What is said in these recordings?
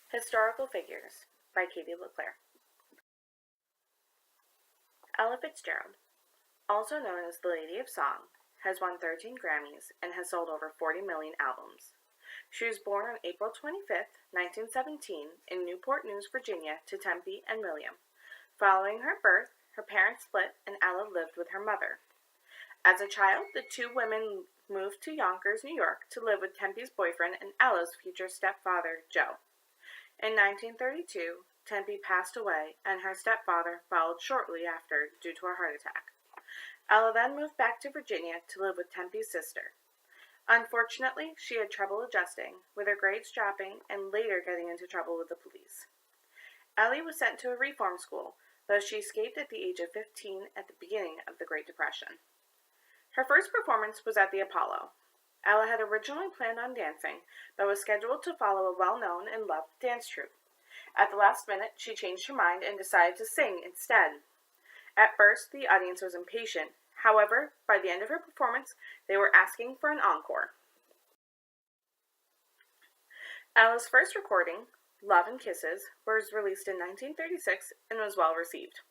Historical Figures by Katie LeClaire. Ella Fitzgerald, also known as the Lady of Song, has won 13 Grammys and has sold over 40 million albums. She was born on April 25, 1917, in Newport News, Virginia, to Tempe and William. Following her birth, her parents split and Ella lived with her mother. As a child, the two women moved to Yonkers, New York, to live with Tempe's boyfriend and Ella's future stepfather, Joe. In 1932, Tempe passed away, and her stepfather followed shortly after due to a heart attack. Ella then moved back to Virginia to live with Tempe's sister. Unfortunately, she had trouble adjusting, with her grades dropping and later getting into trouble with the police. Ellie was sent to a reform school, though she escaped at the age of 15 at the beginning of the Great Depression. Her first performance was at the Apollo. Ella had originally planned on dancing, but was scheduled to follow a well-known and loved dance troupe. At the last minute, she changed her mind and decided to sing instead. At first, the audience was impatient. However, by the end of her performance, they were asking for an encore. Ella's first recording, Love and Kisses, was released in 1936 and was well received.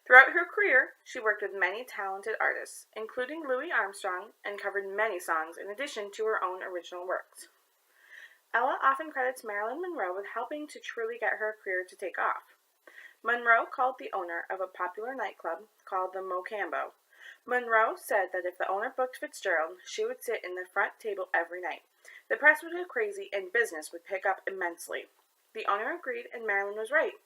Throughout her career, she worked with many talented artists, including Louis Armstrong, and covered many songs in addition to her own original works. Ella often credits Marilyn Monroe with helping to truly get her career to take off. Monroe called the owner of a popular nightclub called the Mocambo. Monroe said that if the owner booked Fitzgerald, she would sit in the front table every night. The press would go crazy and business would pick up immensely. The owner agreed and Marilyn was right.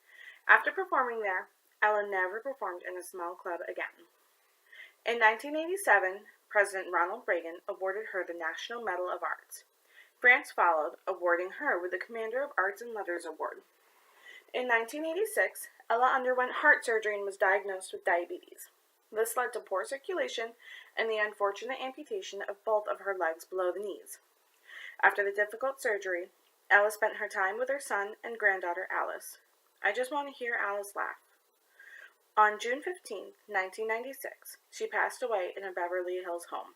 After performing there, Ella never performed in a small club again. In 1987, President Ronald Reagan awarded her the National Medal of Arts. France followed, awarding her with the Commander of Arts and Letters Award. In 1986, Ella underwent heart surgery and was diagnosed with diabetes. This led to poor circulation and the unfortunate amputation of both of her legs below the knees. After the difficult surgery, Ella spent her time with her son and granddaughter Alice. I just want to hear Alice laugh. On June 15, 1996, she passed away in a Beverly Hills home.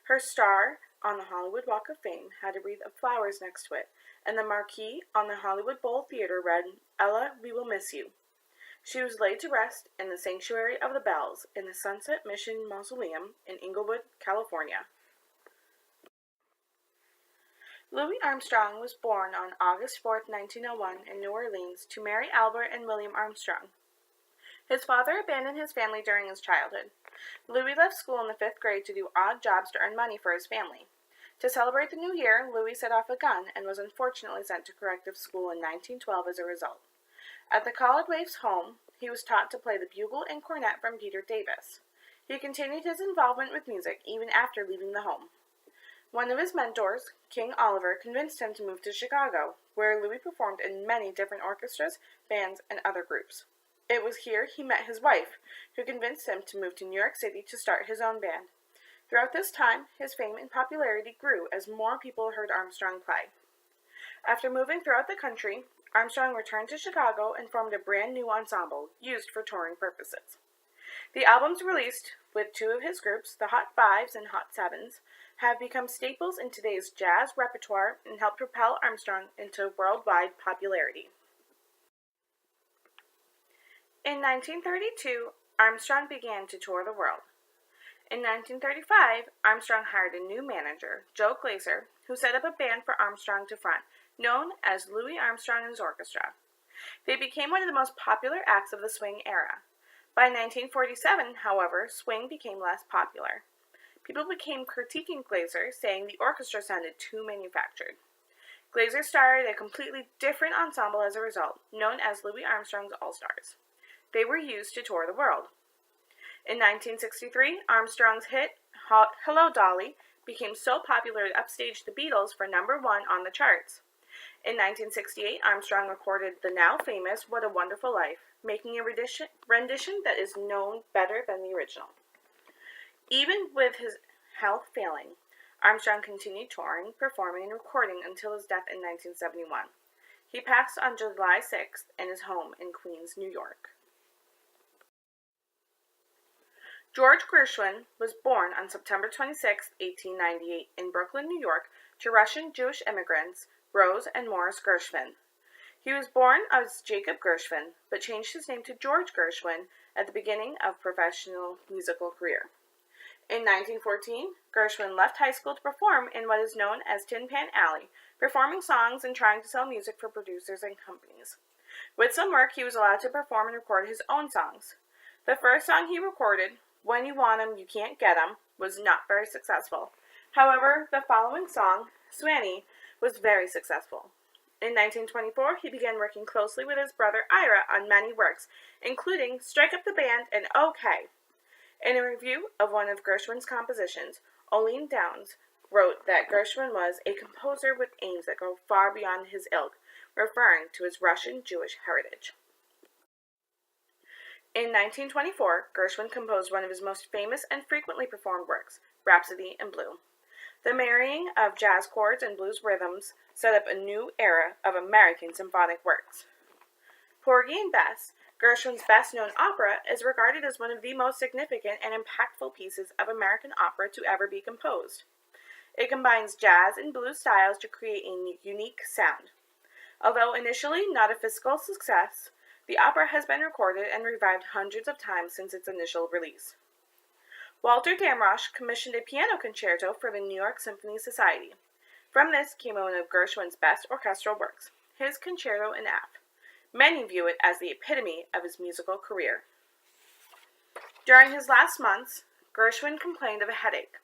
Her star on the Hollywood Walk of Fame had a wreath of flowers next to it, and the marquee on the Hollywood Bowl Theater read, "Ella, we will miss you." She was laid to rest in the Sanctuary of the Bells in the Sunset Mission Mausoleum in Inglewood, California. Louis Armstrong was born on August 4, 1901 in New Orleans to Mary Albert and William Armstrong. His father abandoned his family during his childhood. Louis left school in the 5th grade to do odd jobs to earn money for his family. To celebrate the new year, Louis set off a gun and was unfortunately sent to corrective school in 1912 as a result. At the College Waifs home, he was taught to play the bugle and cornet from Peter Davis. He continued his involvement with music even after leaving the home. One of his mentors, King Oliver, convinced him to move to Chicago, where Louis performed in many different orchestras, bands, and other groups. It was here he met his wife, who convinced him to move to New York City to start his own band. Throughout this time, his fame and popularity grew as more people heard Armstrong play. After moving throughout the country, Armstrong returned to Chicago and formed a brand new ensemble, used for touring purposes. The albums released with two of his groups, the Hot Fives and Hot Sevens, have become staples in today's jazz repertoire and helped propel Armstrong into worldwide popularity. In 1932, Armstrong began to tour the world. In 1935, Armstrong hired a new manager, Joe Glaser, who set up a band for Armstrong to front, known as Louis Armstrong and his Orchestra. They became one of the most popular acts of the swing era. By 1947, however, swing became less popular. People began critiquing Glaser, saying the orchestra sounded too manufactured. Glaser started a completely different ensemble as a result, known as Louis Armstrong's All-Stars. They were used to tour the world. In 1963, Armstrong's hit, Hello Dolly, became so popular it upstaged the Beatles for #1 on the charts. In 1968, Armstrong recorded the now famous What a Wonderful Life, making a rendition that is known better than the original. Even with his health failing, Armstrong continued touring, performing, and recording until his death in 1971. He passed on July 6th in his home in Queens, New York. George Gershwin was born on September 26, 1898, in Brooklyn, New York, to Russian Jewish immigrants Rose and Morris Gershwin. He was born as Jacob Gershwin, but changed his name to George Gershwin at the beginning of professional musical career. In 1914, Gershwin left high school to perform in what is known as Tin Pan Alley, performing songs and trying to sell music for producers and companies. With some work, he was allowed to perform and record his own songs. The first song he recorded, When You Want 'Em, You Can't Get 'Em, was not very successful. However, the following song, Swanee, was very successful. In 1924, he began working closely with his brother Ira on many works, including Strike Up the Band and OK. In a review of one of Gershwin's compositions, Oline Downs wrote that Gershwin was a composer with aims that go far beyond his ilk, referring to his Russian Jewish heritage. In 1924, Gershwin composed one of his most famous and frequently performed works, Rhapsody in Blue. The marrying of jazz chords and blues rhythms set up a new era of American symphonic works. Porgy and Bess, Gershwin's best-known opera, is regarded as one of the most significant and impactful pieces of American opera to ever be composed. It combines jazz and blues styles to create a unique sound. Although initially not a fiscal success, the opera has been recorded and revived hundreds of times since its initial release. Walter Damrosch commissioned a piano concerto for the New York Symphony Society. From this came one of Gershwin's best orchestral works, his Concerto in F. Many view it as the epitome of his musical career. During his last months, Gershwin complained of a headache.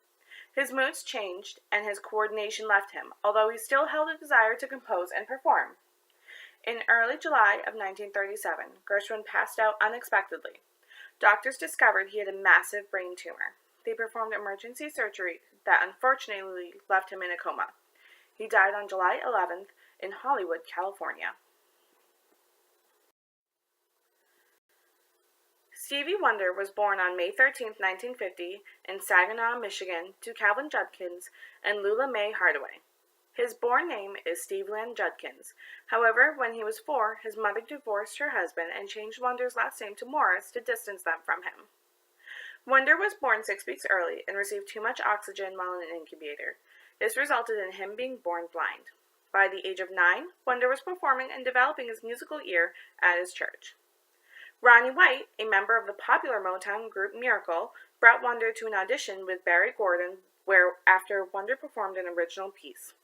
His moods changed and his coordination left him, although he still held a desire to compose and perform. In early July of 1937, Gershwin passed out unexpectedly. Doctors discovered he had a massive brain tumor. They performed emergency surgery that unfortunately left him in a coma. He died on July 11th in Hollywood, California. Stevie Wonder was born on May 13, 1950, in Saginaw, Michigan, to Calvin Judkins and Lula Mae Hardaway. His born name is Steve Land Judkins. However, when he was 4, his mother divorced her husband and changed Wonder's last name to Morris to distance them from him. Wonder was born 6 weeks early and received too much oxygen while in an incubator. This resulted in him being born blind. By the age of 9, Wonder was performing and developing his musical ear at his church. Ronnie White, a member of the popular Motown group Miracle, brought Wonder to an audition with Barry Gordon, where after Wonder performed an original piece.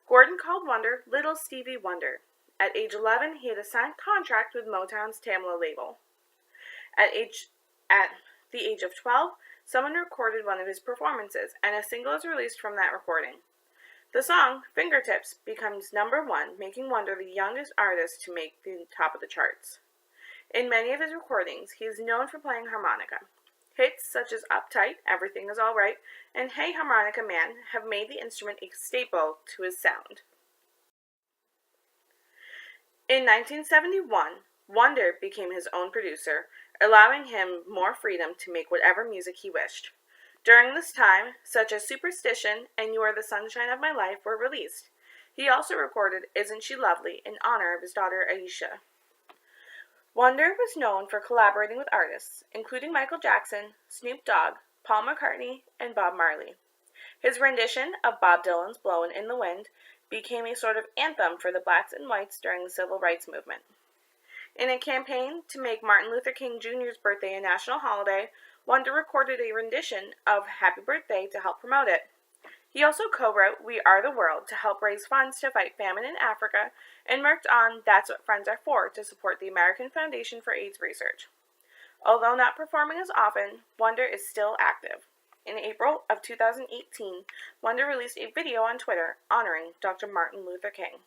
Gordon called Wonder Little Stevie Wonder. At age 11, he had a signed contract with Motown's Tamla label. At the age of 12, someone recorded one of his performances, and a single is released from that recording. The song, Fingertips, becomes #1, making Wonder the youngest artist to make the top of the charts. In many of his recordings, he is known for playing harmonica. Hits such as Uptight, Everything Is Alright, and Hey Harmonica Man have made the instrument a staple to his sound. In 1971, Wonder became his own producer, allowing him more freedom to make whatever music he wished. During this time, such as Superstition and You Are the Sunshine of My Life were released. He also recorded Isn't She Lovely in honor of his daughter Aisha. Wonder was known for collaborating with artists, including Michael Jackson, Snoop Dogg, Paul McCartney, and Bob Marley. His rendition of Bob Dylan's Blowin' in the Wind became a sort of anthem for the blacks and whites during the civil rights movement. In a campaign to make Martin Luther King Jr.'s birthday a national holiday, Wonder recorded a rendition of Happy Birthday to help promote it. He also co-wrote We Are the World to help raise funds to fight famine in Africa, and worked on That's What Friends Are For to support the American Foundation for AIDS Research. Although not performing as often, Wonder is still active. In April of 2018, Wonder released a video on Twitter honoring Dr. Martin Luther King.